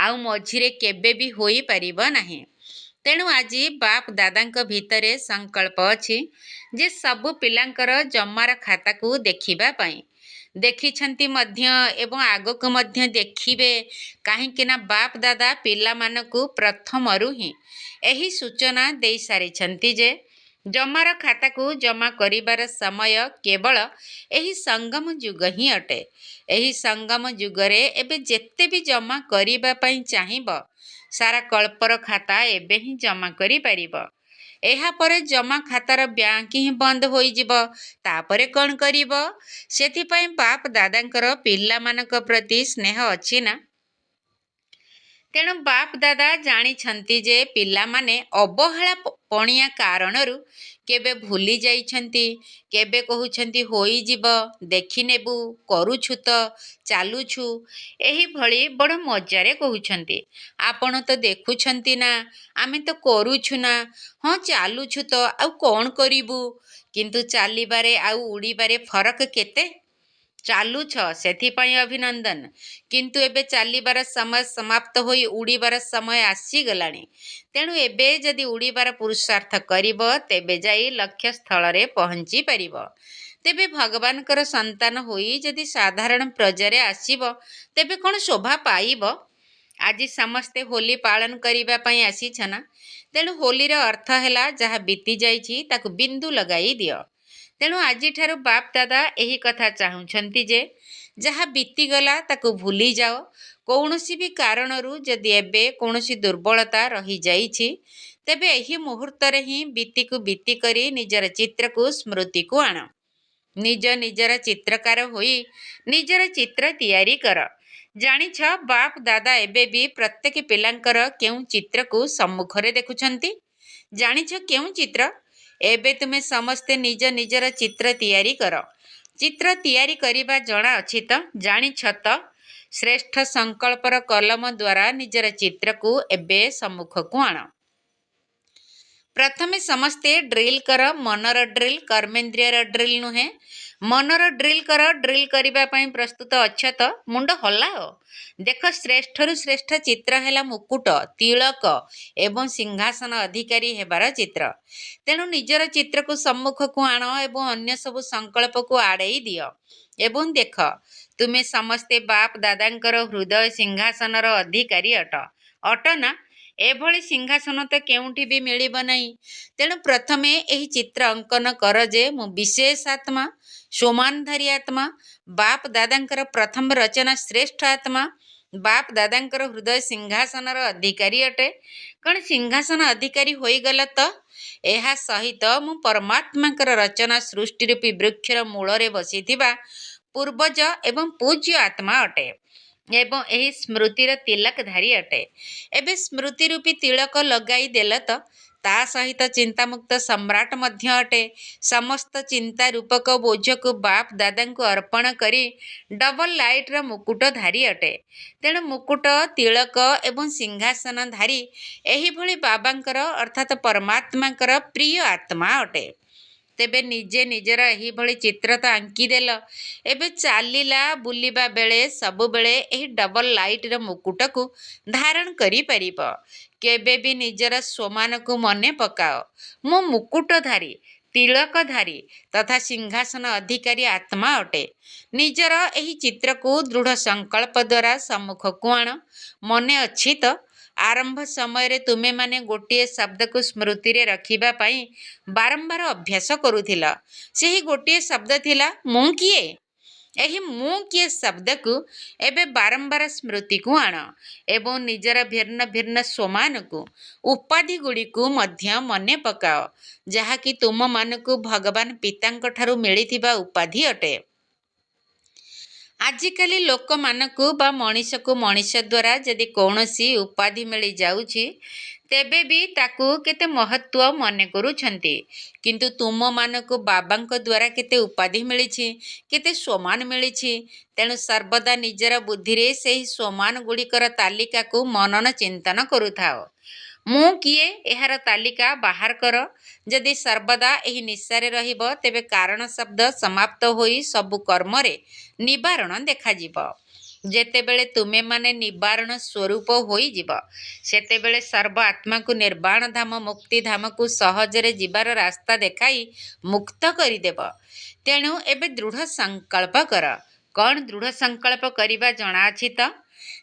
ଆଉ ମଝିରେ କେବେ ବି ହୋଇପାରିବ ନାହିଁ। ତେଣୁ ଆଜି ବାପ ଦାଦାଙ୍କ ଭିତରେ ସଂକଳ୍ପ ଅଛି ଯେ ସବୁ ପିଲାଙ୍କର ଜମାର ଖାତାକୁ ଦେଖିବା ପାଇଁ। ଦେଖିଛନ୍ତି ମଧ୍ୟ ଏବଂ ଆଗକୁ ମଧ୍ୟ ଦେଖିବେ। କାହିଁକି ନା ବାପ ଦାଦା ପିଲାମାନଙ୍କୁ ପ୍ରଥମରୁ ହିଁ ଏହି ସୂଚନା ଦେଇସାରିଛନ୍ତି ଯେ ଜମାର ଖାତାକୁ ଜମା କରିବାର ସମୟ କେବଳ ଏହି ସଙ୍ଗମ ଯୁଗ ହିଁ ଅଟେ। ଏହି ସଙ୍ଗମ ଯୁଗରେ ଏବେ ଯେତେ ବି ଜମା କରିବା ପାଇଁ ଚାହିଁବ, ସାରା କଳ୍ପର ଖାତା ଏବେ ହିଁ ଜମା କରିପାରିବ। ଏହାପରେ ଜମା ଖାତାର ବ୍ୟାଙ୍କ ହିଁ ବନ୍ଦ ହୋଇଯିବ। ତାପରେ କ'ଣ କରିବ? ସେଥିପାଇଁ ବାପ ଦାଦାଙ୍କର ପିଲାମାନଙ୍କ ପ୍ରତି ସ୍ନେହ ଅଛି ନା? ତେଣୁ ବାପ ଦାଦା ଜାଣିଛନ୍ତି ଯେ ପିଲାମାନେ ଅବହେଳା ପଣିଆ କାରଣରୁ କେବେ ଭୁଲି ଯାଇଛନ୍ତି, କେବେ କହୁଛନ୍ତି ହୋଇଯିବ, ଦେଖିନେବୁ, କରୁଛୁ ତ, ଚାଲୁଛୁ, ଏହିଭଳି ବଡ଼ ମଜାରେ କହୁଛନ୍ତି। ଆପଣ ତ ଦେଖୁଛନ୍ତି ନା, ଆମେ ତ କରୁଛୁ ନା, ହଁ ଚାଲୁଛୁ ତ, ଆଉ କ'ଣ କରିବୁ? କିନ୍ତୁ ଚାଲିବାରେ ଆଉ ଉଡ଼ିବାରେ ଫରକ କେତେ? ଚାଲୁଛ, ସେଥିପାଇଁ ଅଭିନନ୍ଦନ। କିନ୍ତୁ ଏବେ ଚାଲିବାର ସମୟ ସମାପ୍ତ ହୋଇ ଉଡ଼ିବାର ସମୟ ଆସିଗଲାଣି। ତେଣୁ ଏବେ ଯଦି ଉଡ଼ିବାର ପୁରୁଷାର୍ଥ କରିବ, ତେବେ ଯାଇ ଲକ୍ଷ୍ୟସ୍ଥଳରେ ପହଞ୍ଚି ପାରିବ। ତେବେ ଭଗବାନଙ୍କର ସନ୍ତାନ ହୋଇ ଯଦି ସାଧାରଣ ପ୍ରଜାରେ ଆସିବ, ତେବେ କ'ଣ ଶୋଭା ପାଇବ? ଆଜି ସମସ୍ତେ ହୋଲି ପାଳନ କରିବା ପାଇଁ ଆସିଛ ନା? ତେଣୁ ହୋଲିର ଅର୍ଥ ହେଲା ଯାହା ବିତି ଯାଇଛି ତାକୁ ବିନ୍ଦୁ ଲଗାଇ ଦିଅ। ତେଣୁ ଆଜିଠାରୁ ବାପ ଦାଦା ଏହି କଥା ଚାହୁଁଛନ୍ତି ଯେ ଯାହା ବିତିଗଲା ତାକୁ ଭୁଲିଯାଅ। କୌଣସି ବି କାରଣରୁ ଯଦି ଏବେ କୌଣସି ଦୁର୍ବଳତା ରହିଯାଇଛି, ତେବେ ଏହି ମୁହୂର୍ତ୍ତରେ ହିଁ ବିତିକୁ ବିତି କରି ନିଜର ଚିତ୍ରକୁ ସ୍ମୃତିକୁ ଆଣ। ନିଜର ଚିତ୍ରକାର ହୋଇ ନିଜର ଚିତ୍ର ତିଆରି କର। ଜାଣିଛ, ବାପ ଦାଦା ଏବେ ବି ପ୍ରତ୍ୟେକ ପିଲାଙ୍କର କେଉଁ ଚିତ୍ରକୁ ସମ୍ମୁଖରେ ଦେଖୁଛନ୍ତି? ଜାଣିଛ କେଉଁ ଚିତ୍ର? ଏବେ ତୁମେ ସମସ୍ତେ ନିଜର ଚିତ୍ର ତିଆରି କର। ଚିତ୍ର ତିଆରି କରିବା ଜଣା ଅଛି ତ? ଜାଣିଛ ତ? ଶ୍ରେଷ୍ଠ ସଂକଳ୍ପର କଲମ ଦ୍ୱାରା ନିଜର ଚିତ୍ରକୁ ଏବେ ସମ୍ମୁଖକୁ ଆଣ। ପ୍ରଥମେ ସମସ୍ତେ ଡ୍ରିଲ୍ କର। ମନର ଡ୍ରିଲ୍, କର୍ମେନ୍ଦ୍ରିୟର ଡ୍ରିଲ୍ ନୁହେଁ। ମନର ଡ୍ରିଲ୍ କର। ଡ୍ରିଲ୍ କରିବା ପାଇଁ ପ୍ରସ୍ତୁତ ଅଛ ତ? ମୁଣ୍ଡ ହଲାଅ। ଦେଖ, ଶ୍ରେଷ୍ଠରୁ ଶ୍ରେଷ୍ଠ ଚିତ୍ର ହେଲା ମୁକୁଟ, ତିଳକ ଏବଂ ସିଂହାସନ ଅଧିକାରୀ ହେବାର ଚିତ୍ର। ତେଣୁ ନିଜର ଚିତ୍ରକୁ ସମ୍ମୁଖକୁ ଆଣ ଏବଂ ଅନ୍ୟ ସବୁ ସଂକଳ୍ପକୁ ଆଡ଼େଇ ଦିଅ। ଏବଂ ଦେଖ, ତୁମେ ସମସ୍ତେ ବାପ ଦାଦାଙ୍କର ହୃଦୟ ସିଂହାସନର ଅଧିକାରୀ ଅଟ ନା? ଏଭଳି ସିଂହାସନ ତ କେଉଁଠି ବି ମିଳିବ ନାହିଁ। ତେଣୁ ପ୍ରଥମେ ଏହି ଚିତ୍ର ଅଙ୍କନ କର ଯେ ମୁଁ ବିଶେଷ ଆତ୍ମା, ସୋମାନଧାରୀ ଆତ୍ମା, ବାପ ଦାଦାଙ୍କର ପ୍ରଥମ ରଚନା ଶ୍ରେଷ୍ଠ ଆତ୍ମା, ବାପ ଦାଦାଙ୍କର ହୃଦୟ ସିଂହାସନର ଅଧିକାରୀ ଅଟେ। କ'ଣ ସିଂହାସନ ଅଧିକାରୀ ହୋଇଗଲା ତ? ଏହା ସହିତ ମୁଁ ପରମାତ୍ମାଙ୍କର ରଚନା ସୃଷ୍ଟି ରୂପୀ ବୃକ୍ଷର ମୂଳରେ ବସିଥିବା ପୂର୍ବଜ ଏବଂ ପୂଜ୍ୟ ଆତ୍ମା ଅଟେ ଏବଂ ଏହି ସ୍ମୃତିର ତିଲକଧାରୀ ଅଟେ। ଏବେ ସ୍ମୃତି ରୂପୀ ତିଳକ ଲଗାଇ ଦେଲ ତ? ତା ସହିତ ଚିନ୍ତାମୁକ୍ତ ସମ୍ରାଟ ମଧ୍ୟ ଅଟେ। ସମସ୍ତ ଚିନ୍ତା ରୂପକ ବୋଝକୁ ବାପ ଦାଦାଙ୍କୁ ଅର୍ପଣ କରି ଡବଲ ଲାଇଟ୍ର ମୁକୁଟଧାରୀ ଅଟେ। ତେଣୁ ମୁକୁଟ, ତିଳକ ଏବଂ ସିଂହାସନଧାରୀ ଏହିଭଳି ବାବାଙ୍କର ଅର୍ଥାତ୍ ପରମାତ୍ମାଙ୍କର ପ୍ରିୟ ଆତ୍ମା ଅଟେ। ତେବେ ନିଜେ ନିଜର ଏହିଭଳି ଚିତ୍ର ତ ଆଙ୍କିଦେଲ। ଏବେ ଚାଲିଲା ବୁଲିବା ବେଳେ ସବୁବେଳେ ଏହି ଡବଲ ଲାଇଟ୍ର ମୁକୁଟକୁ ଧାରଣ କରିପାରିବ। କେବେ ବି ନିଜର ସ୍ୱମାନକୁ ମନେ ପକାଅ। ମୁଁ ମୁକୁଟଧାରୀ, ତିଳକଧାରୀ ତଥା ସିଂହାସନ ଅଧିକାରୀ ଆତ୍ମା ଅଟେ। ନିଜର ଏହି ଚିତ୍ରକୁ ଦୃଢ଼ ସଂକଳ୍ପ ଦ୍ୱାରା ସମ୍ମୁଖକୁ ଆଣ। ମନେ ଅଛି ତ? ଆରମ୍ଭ ସମୟରେ ତୁମେମାନେ ଗୋଟିଏ ଶବ୍ଦକୁ ସ୍ମୃତିରେ ରଖିବା ପାଇଁ ବାରମ୍ବାର ଅଭ୍ୟାସ କରୁଥିଲ। ସେହି ଗୋଟିଏ ଶବ୍ଦ ଥିଲା ମୁଁ କିଏ? ଏହି ମୁଁ କିଏ ଶବ୍ଦକୁ ଏବେ ବାରମ୍ବାର ସ୍ମୃତିକୁ ଆଣ ଏବଂ ନିଜର ଭିନ୍ନ ଭିନ୍ନ ସ୍ୱମାନକୁ, ଉପାଧିଗୁଡ଼ିକୁ ମଧ୍ୟ ମନେ ପକାଅ, ଯାହାକି ତୁମମାନଙ୍କୁ ଭଗବାନ ପିତାଙ୍କ ଠାରୁ ମିଳିଥିବା ଉପାଧି ଅଟେ। ଆଜିକାଲି ଲୋକମାନଙ୍କୁ ବା ମଣିଷକୁ ମଣିଷ ଦ୍ୱାରା ଯଦି କୌଣସି ଉପାଧି ମିଳିଯାଉଛି, ତେବେ ବି ତାକୁ କେତେ ମହତ୍ତ୍ୱ ମନେ କରୁଛନ୍ତି। କିନ୍ତୁ ତୁମମାନଙ୍କୁ ବାବାଙ୍କ ଦ୍ୱାରା କେତେ ଉପାଧି ମିଳିଛି, କେତେ ସ୍ୱମାନ ମିଳିଛି। ତେଣୁ ସର୍ବଦା ନିଜର ବୁଦ୍ଧିରେ ସେହି ସ୍ୱମାନ ଗୁଡ଼ିକର ତାଲିକାକୁ ମନନ ଚିନ୍ତନ କରୁଥାଅ। ମୁଁ କିଏ ଏହାର ତାଲିକା ବାହାର କର। ଯଦି ସର୍ବଦା ଏହି ନିଶାରେ ରହିବ, ତେବେ କାରଣ ଶବ୍ଦ ସମାପ୍ତ ହୋଇ ସବୁ କର୍ମରେ ନିବାରଣ ଦେଖାଯିବ। ଯେତେବେଳେ ତୁମେମାନେ ନିବାରଣ ସ୍ୱରୂପ ହୋଇଯିବ, ସେତେବେଳେ ସର୍ବ ଆତ୍ମାକୁ ନିର୍ବାଣ ଧାମ, ମୁକ୍ତିଧାମକୁ ସହଜରେ ଯିବାର ରାସ୍ତା ଦେଖାଇ ମୁକ୍ତ କରିଦେବ। ତେଣୁ ଏବେ ଦୃଢ଼ ସଂକଳ୍ପ କର। କ'ଣ ଦୃଢ଼ ସଂକଳ୍ପ କରିବା ଜଣାଅଛି ତ?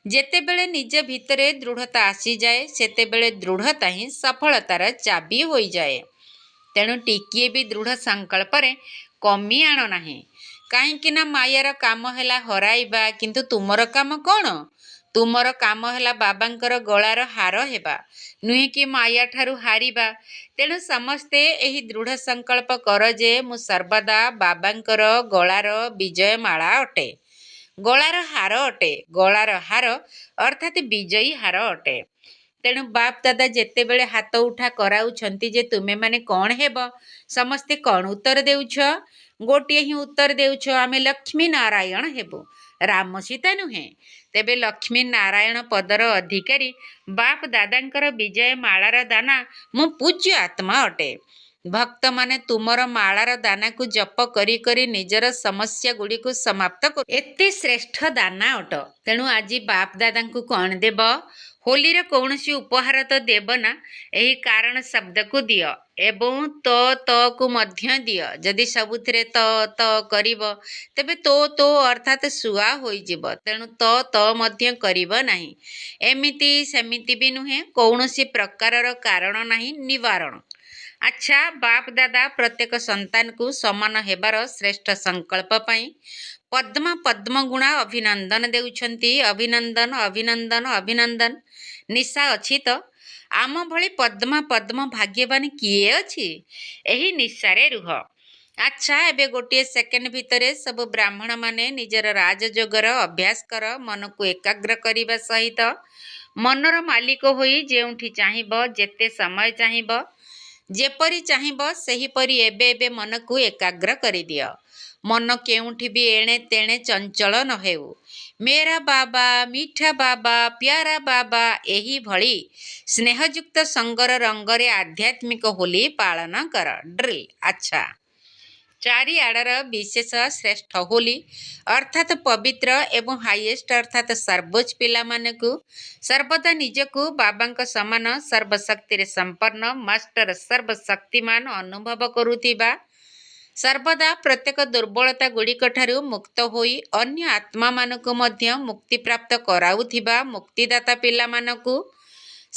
ଯେତେବେଳେ ନିଜ ଭିତରେ ଦୃଢ଼ତା ଆସିଯାଏ, ସେତେବେଳେ ଦୃଢ଼ତା ହିଁ ସଫଳତାର ଚାବି ହୋଇଯାଏ। ତେଣୁ ଟିକିଏ ବି ଦୃଢ଼ ସଂକଳ୍ପରେ କମି ଆଣ ନାହିଁ। କାହିଁକି ନା ମାୟାର କାମ ହେଲା ହରାଇବା, କିନ୍ତୁ ତୁମର କାମ କ'ଣ? ତୁମର କାମ ହେଲା ବାବାଙ୍କର ଗଳାର ହାର ହେବା, ନୁହେଁ କି ମାୟା ଠାରୁ ହାରିବା। ତେଣୁ ସମସ୍ତେ ଏହି ଦୃଢ଼ ସଂକଳ୍ପ କର ଯେ ମୁଁ ସର୍ବଦା ବାବାଙ୍କର ଗଳାର ବିଜୟମାଳା ଅଟେ, ଗଳାର ହାର ଅଟେ। ଗଳାର ହାର ଅର୍ଥାତ୍ ବିଜୟୀ ହାର ଅଟେ। ତେଣୁ ବାପ ଦାଦା ଯେତେବେଳେ ହାତ ଉଠା କରାଉଛନ୍ତି ଯେ ତୁମେମାନେ କ'ଣ ହେବ, ସମସ୍ତେ କ'ଣ ଉତ୍ତର ଦେଉଛ? ଗୋଟିଏ ହିଁ ଉତ୍ତର ଦେଉଛ, ଆମେ ଲକ୍ଷ୍ମୀ ନାରାୟଣ ହେବୁ, ରାମ ସୀତା ନୁହେଁ। ତେବେ ଲକ୍ଷ୍ମୀ ନାରାୟଣ ପଦର ଅଧିକାରୀ ବାପ ଦାଦାଙ୍କର ବିଜୟ ମାଳାର ଦାନା ମୁଁ ପୂଜ୍ୟ ଆତ୍ମା ଅଟେ। ଭକ୍ତମାନେ ତୁମର ମାଳାର ଦାନାକୁ ଜପ କରି କରି ନିଜର ସମସ୍ୟା ଗୁଡ଼ିକୁ ସମାପ୍ତ କରୁ। ଏତେ ଶ୍ରେଷ୍ଠ ଦାନା ଅଟ। ତେଣୁ ଆଜି ବାପ ଦାଦାଙ୍କୁ କ'ଣ ଦେବ? ହୋଲିର କୌଣସି ଉପହାର ତ ଦେବ ନା, ଏହି କାରଣ ଶବ୍ଦକୁ ଦିଅ ଏବଂ ତକୁ ମଧ୍ୟ ଦିଅ। ଯଦି ସବୁଥିରେ ତ କରିବ ତେବେ ତୋ ଅର୍ଥାତ୍ ଶୁଆ ହୋଇଯିବ। ତେଣୁ ତ ମଧ୍ୟ କରିବ ନାହିଁ। ଏମିତି ସେମିତି ବି ନୁହେଁ, କୌଣସି ପ୍ରକାରର କାରଣ ନାହିଁ ନିବାରଣ। ଆଚ୍ଛା, ବାପ ଦାଦା ପ୍ରତ୍ୟେକ ସନ୍ତାନକୁ ସମାନ ହେବାର ଶ୍ରେଷ୍ଠ ସଂକଳ୍ପ ପାଇଁ ପଦ୍ମ ଗୁଣା ଅଭିନନ୍ଦନ ଦେଉଛନ୍ତି। ଅଭିନନ୍ଦନ, ଅଭିନନ୍ଦନ, ଅଭିନନ୍ଦନ। ନିଶା ଅଛି ତ? ଆମ ଭଳି ପଦ୍ମ ଭାଗ୍ୟବାନ କିଏ ଅଛି? ଏହି ନିଶାରେ ରୁହ। ଆଚ୍ଛା, ଏବେ ଗୋଟିଏ ସେକେଣ୍ଡ ଭିତରେ ସବୁ ବ୍ରାହ୍ମଣମାନେ ନିଜର ରାଜଯୋଗର ଅଭ୍ୟାସ କର। ମନକୁ ଏକାଗ୍ର କରିବା ସହିତ ମନର ମାଲିକ ହୋଇ ଯେଉଁଠି ଚାହିଁବ, ଯେତେ ସମୟ ଚାହିଁବ, ଯେପରି ଚାହିଁବ ସେହିପରି ଏବେ ମନକୁ ଏକାଗ୍ର କରିଦିଅ। ମନ କେଉଁଠି ବି ଏଣେ ତେଣେ ଚଞ୍ଚଳ ନ ହେଉ। ମେରା ବାବା, ମିଠା ବାବା, ପ୍ୟାରା ବାବା, ଏହିଭଳି ସ୍ନେହଯୁକ୍ତ ସଙ୍ଗର ରଙ୍ଗରେ ଆଧ୍ୟାତ୍ମିକ ହୋଲି ପାଳନ କର। ଡ୍ରିଲ୍। ଆଚ୍ଛା, ଚାରିଆଡ଼ର ବିଶେଷ ଶ୍ରେଷ୍ଠ ହୋଲି ଅର୍ଥାତ୍ ପବିତ୍ର ଏବଂ ହାଇଏଷ୍ଟ ଅର୍ଥାତ୍ ସର୍ବୋଚ୍ଚ ପିଲାମାନଙ୍କୁ ସର୍ବଦା ନିଜକୁ ବାବାଙ୍କ ସମାନ ସର୍ବଶକ୍ତିରେ ସମ୍ପନ୍ନ ମାଷ୍ଟର ସର୍ବଶକ୍ତିମାନ ଅନୁଭବ କରୁଥିବା, ସର୍ବଦା ପ୍ରତ୍ୟେକ ଦୁର୍ବଳତା ଗୁଡ଼ିକଠାରୁ ମୁକ୍ତ ହୋଇ ଅନ୍ୟ ଆତ୍ମାମାନଙ୍କୁ ମଧ୍ୟ ମୁକ୍ତିପ୍ରାପ୍ତ କରାଉଥିବା ମୁକ୍ତିଦାତା ପିଲାମାନଙ୍କୁ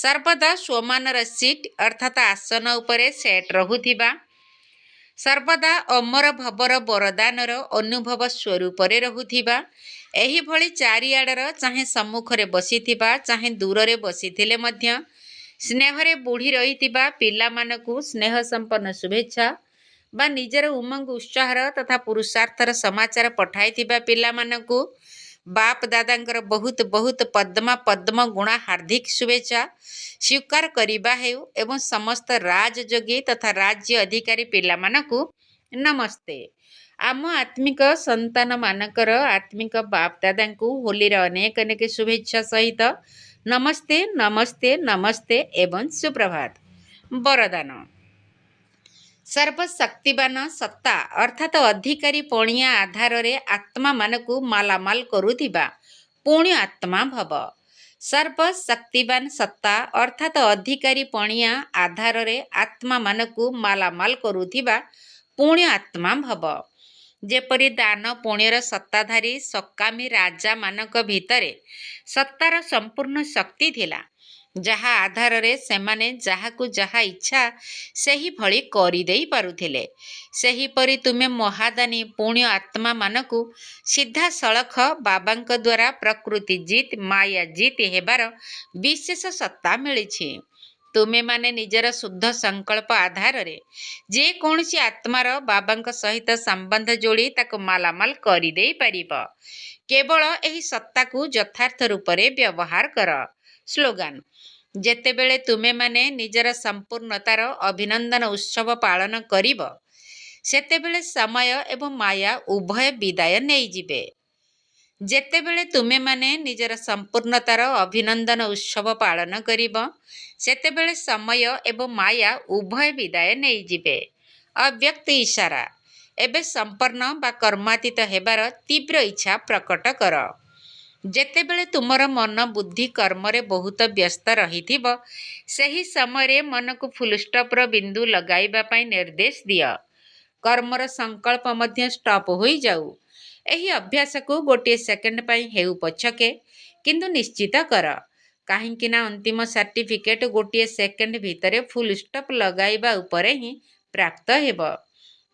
ସର୍ବଦା ସ୍ୱମାନର ସିଟ୍ ଅର୍ଥାତ୍ ଆସନ ଉପରେ ସେଟ୍ ରହୁଥିବା, ସର୍ବଦା ଅମର ଭବର ବରଦାନର ଅନୁଭବ ସ୍ୱରୂପରେ ରହୁଥିବା, ଏହିଭଳି ଚାରିଆଡ଼ର ଚାହେଁ ସମ୍ମୁଖରେ ବସିଥିବା ଚାହେଁ ଦୂରରେ ବସିଥିଲେ ମଧ୍ୟ ସ୍ନେହରେ ବୁଢ଼ି ରହିଥିବା ପିଲାମାନଙ୍କୁ ସ୍ନେହ ସମ୍ପନ୍ନ ଶୁଭେଚ୍ଛା ବା ନିଜର ଉମଙ୍ଗ ଉତ୍ସାହର ତଥା ପୁରୁଷାର୍ଥର ସମାଚାର ପଠାଇଥିବା ପିଲାମାନଙ୍କୁ ବାପ ଦାଦାଙ୍କର ବହୁତ ପଦ୍ମ ଗୁଣା ହାର୍ଦ୍ଦିକ ଶୁଭେଚ୍ଛା ସ୍ୱୀକାର କରିବା ହେଉ ଏବଂ ସମସ୍ତ ରାଜଯୋଗୀ ତଥା ରାଜ୍ୟ ଅଧିକାରୀ ପିଲାମାନଙ୍କୁ ନମସ୍ତେ। ଆମ ଆତ୍ମିକ ସନ୍ତାନମାନଙ୍କର ଆତ୍ମିକ ବାପ ଦାଦାଙ୍କୁ ହୋଲିର ଅନେକ ଶୁଭେଚ୍ଛା ସହିତ ନମସ୍ତେ ନମସ୍ତେ ନମସ୍ତେ ଏବଂ ସୁପ୍ରଭାତ। ବରଦାନ। ସର୍ବଶକ୍ତିବାନ ସତ୍ତା ଅର୍ଥାତ୍ ଅଧିକାରୀ ପଣିଆ ଆଧାରରେ ଆତ୍ମାମାନଙ୍କୁ ମାଲାମାଲ କରୁଥିବା ପୁଣ୍ୟ ଆତ୍ମା ଭବ। ସର୍ବଶକ୍ତିବାନ ସତ୍ତା ଅର୍ଥାତ୍ ଅଧିକାରୀ ପଣିଆ ଆଧାରରେ ଆତ୍ମାମାନଙ୍କୁ ମାଲାମାଲ କରୁଥିବା ପୁଣ୍ୟ ଆତ୍ମା ଭବ। ଯେପରି ଦାନ ପୁଣ୍ୟର ସତ୍ତାଧାରୀ ସକାମୀ ରାଜାମାନଙ୍କ ଭିତରେ ସତ୍ତାର ସମ୍ପୂର୍ଣ୍ଣ ଶକ୍ତି ଥିଲା, ଯାହା ଆଧାରରେ ସେମାନେ ଯାହାକୁ ଯାହା ଇଚ୍ଛା ସେହିଭଳି କରିଦେଇ ପାରୁଥିଲେ, ସେହିପରି ତୁମେ ମହାଦାନୀ ପୁଣ୍ୟ ଆତ୍ମାମାନଙ୍କୁ ସିଧାସଳଖ ବାବାଙ୍କ ଦ୍ୱାରା ପ୍ରକୃତି ଜିତ୍ ମାୟା ଜିତ୍ ହେବାର ବିଶେଷ ସତ୍ତା ମିଳିଛି। ତୁମେମାନେ ନିଜର ଶୁଦ୍ଧ ସଂକଳ୍ପ ଆଧାରରେ ଯେକୌଣସି ଆତ୍ମାର ବାବାଙ୍କ ସହିତ ସମ୍ବନ୍ଧ ଯୋଡ଼ି ତାକୁ ମାଲାମାଲ କରିଦେଇ ପାରିବ। କେବଳ ଏହି ସତ୍ତାକୁ ଯଥାର୍ଥ ରୂପରେ ବ୍ୟବହାର କର। ସ୍ଲୋଗାନ। ଯେତେବେଳେ ତୁମେମାନେ ନିଜର ସମ୍ପୂର୍ଣ୍ଣତାର ଅଭିନନ୍ଦନ ଉତ୍ସବ ପାଳନ କରିବ, ସେତେବେଳେ ସମୟ ଏବଂ ମାୟା ଉଭୟ ବିଦାୟ ନେଇଯିବେ। ଯେତେବେଳେ ତୁମେମାନେ ନିଜର ସମ୍ପୂର୍ଣ୍ଣତାର ଅଭିନନ୍ଦନ ଉତ୍ସବ ପାଳନ କରିବ, ସେତେବେଳେ ସମୟ ଏବଂ ମାୟା ଉଭୟ ବିଦାୟ ନେଇଯିବେ। ଅବ୍ୟକ୍ତ ଇଶାରା। ଏବେ ସମ୍ପନ୍ନ ବା କର୍ମାତୀତ ହେବାର ତୀବ୍ର ଇଚ୍ଛା ପ୍ରକଟ କର। ଯେତେବେଳେ ତୁମର ମନ ବୁଦ୍ଧି କର୍ମରେ ବହୁତ ବ୍ୟସ୍ତ ରହିଥିବ, ସେହି ସମୟରେ ମନକୁ ଫୁଲଷ୍ଟପ୍ର ବିନ୍ଦୁ ଲଗାଇବା ପାଇଁ ନିର୍ଦ୍ଦେଶ ଦିଅ। କର୍ମର ସଂକଳ୍ପ ମଧ୍ୟ ଷ୍ଟପ୍ ହୋଇଯାଉ। ଏହି ଅଭ୍ୟାସକୁ ଗୋଟିଏ ସେକେଣ୍ଡ ପାଇଁ ହେଉ ପଛକେ କିନ୍ତୁ ନିଶ୍ଚିତ କର, କାହିଁକି ନା ଅନ୍ତିମ ସାର୍ଟିଫିକେଟ୍ ଗୋଟିଏ ସେକେଣ୍ଡ ଭିତରେ ଫୁଲଷ୍ଟପ୍ ଲଗାଇବା ଉପରେ ହିଁ ପ୍ରାପ୍ତ ହେବ।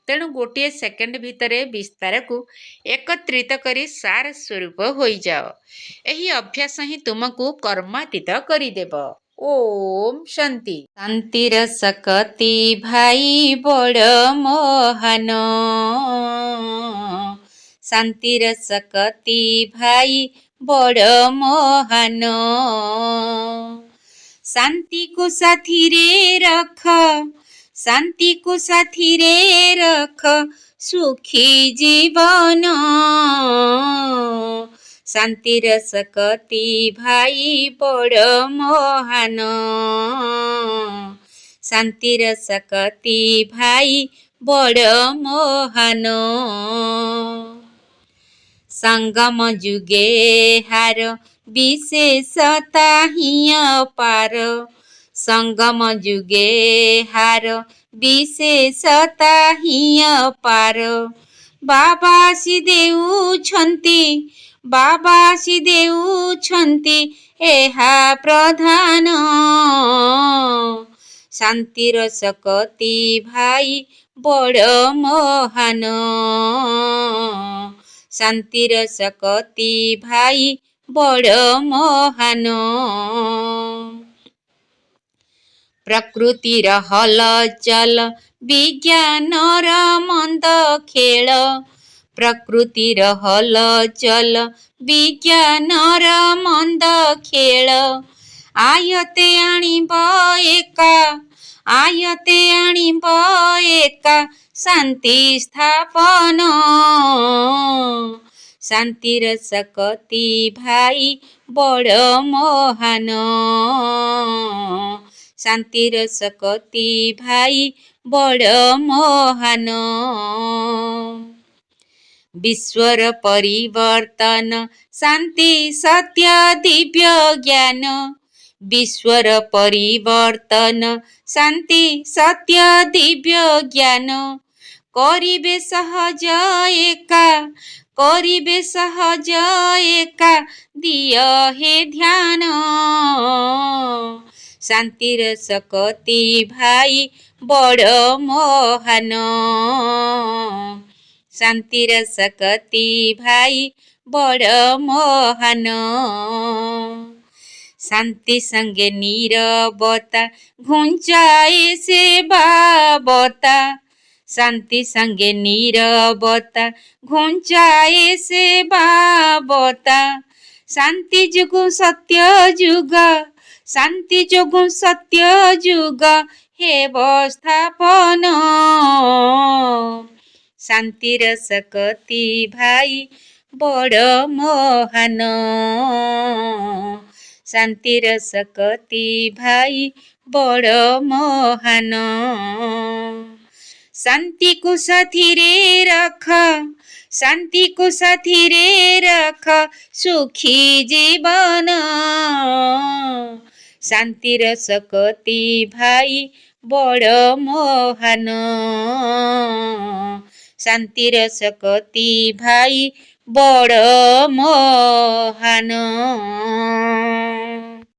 ତେଣୁ ଗୋଟିଏ ସେକେଣ୍ଡ ଭିତରେ ବିସ୍ତାରକୁ ଏକତ୍ରିତ କରି ସାର ସ୍ୱରୂପ ହୋଇଯାଅ। ଏହି ଅଭ୍ୟାସ ହିଁ ତୁମକୁ କର୍ମାତୀତ କରିଦେବ। ଓମ୍ ଶାନ୍ତି। ଶାନ୍ତିର ଶକ୍ତି ଭାଇ ବଡ଼ ମହାନ। ଶାନ୍ତିର ଶକ୍ତି ଭାଇ ବଡ଼ ମହାନ। ଶାନ୍ତିକୁ ସାଥିରେ ରଖ, ଶାନ୍ତିକୁ ସାଥିରେ ରଖ, ସୁଖୀ ଜୀବନ। ଶାନ୍ତିର ଶକ୍ତି ଭାଇ ବଡ଼ ମହାନ। ଶାନ୍ତିର ଶକ୍ତି ଭାଇ ବଡ଼ ମହାନ। ସଙ୍ଗମ ଯୁଗେ ହାର ବିଶେଷତା ହିଁ ଅପାର। ସଙ୍ଗମ ଯୁଗେ ହାର ବିଶେଷତା ହିଁ ଅପାର। ବାବା ଆସି ଦେଉଛନ୍ତି, ବାବା ଆସି ଦେଉଛନ୍ତି, ଏହା ପ୍ରଧାନ। ଶାନ୍ତିର ଶକ୍ତି ଭାଇ ବଡ଼ ମହାନ। ଶାନ୍ତିର ଶକ୍ତି ଭାଇ ବଡ଼ ମହାନ। ପ୍ରକୃତିର ହଲଚଲ ବିଜ୍ଞାନର ମନ୍ଦ ଖେଳ। ପ୍ରକୃତିର ହଲଚଲ ବିଜ୍ଞାନର ମନ୍ଦ ଖେଳ। ଆୟତେ ଆଣିବ ଏକା, ଆୟତେ ଆଣିବ ଏକା, ଶାନ୍ତି ସ୍ଥାପନ। ଶାନ୍ତିର ଶକ୍ତି ଭାଇ ବଡ଼ ମହାନ। ଶାନ୍ତିର ଶକ୍ତି ଭାଇ ବଡ଼ ମହାନ। ବିଶ୍ୱର ପରିବର୍ତ୍ତନ ଶାନ୍ତି ସତ୍ୟ ଦିବ୍ୟ ଜ୍ଞାନ। ବିଶ୍ୱର ପରିବର୍ତ୍ତନ ଶାନ୍ତି ସତ୍ୟ ଦିବ୍ୟ ଜ୍ଞାନ। କରିବେ ସହଜ ଏକା, କରିବେ ସହଜ ଏକା, ଦିଅ ହେ ଧ୍ୟାନ। ଶାନ୍ତିର ଶକ୍ତି ଭାଇ ବଡ଼ ମହାନ। ଶାନ୍ତିର ଶକ୍ତି ଭାଇ ବଡ଼ ମହାନ। ଶାନ୍ତି ସଙ୍ଗେ ନୀରବତା ଘୁଞ୍ଚାଏ ସେବାବତା। ଶାନ୍ତି ସଙ୍ଗେ ନୀରବତା ଘୁଞ୍ଚାଏ ସେବାବତା। ଶାନ୍ତି ଯୋଗୁଁ ସତ୍ୟ ଯୁଗ, ଶାନ୍ତି ଯୋଗୁଁ ସତ୍ୟ ଯୁଗ ହେବ ସ୍ଥାପନ। ଶାନ୍ତିର ଶକ୍ତି ଭାଇ ବଡ଼ ମହାନ। ଶାନ୍ତିର ଶକ୍ତି ଭାଇ ବଡ଼ ମହାନ। ଶାନ୍ତିକୁ ସାଥିରେ ରଖ, ଶାନ୍ତିକୁ ସାଥିରେ ରଖ, ସୁଖୀ ଜୀବନ। ଶାନ୍ତିର ଶକ୍ତି ଭାଇ ବଡ଼ ମହାନ। ଶାନ୍ତିର ଶକ୍ତି ଭାଇ ବଡ଼ ମହାନ।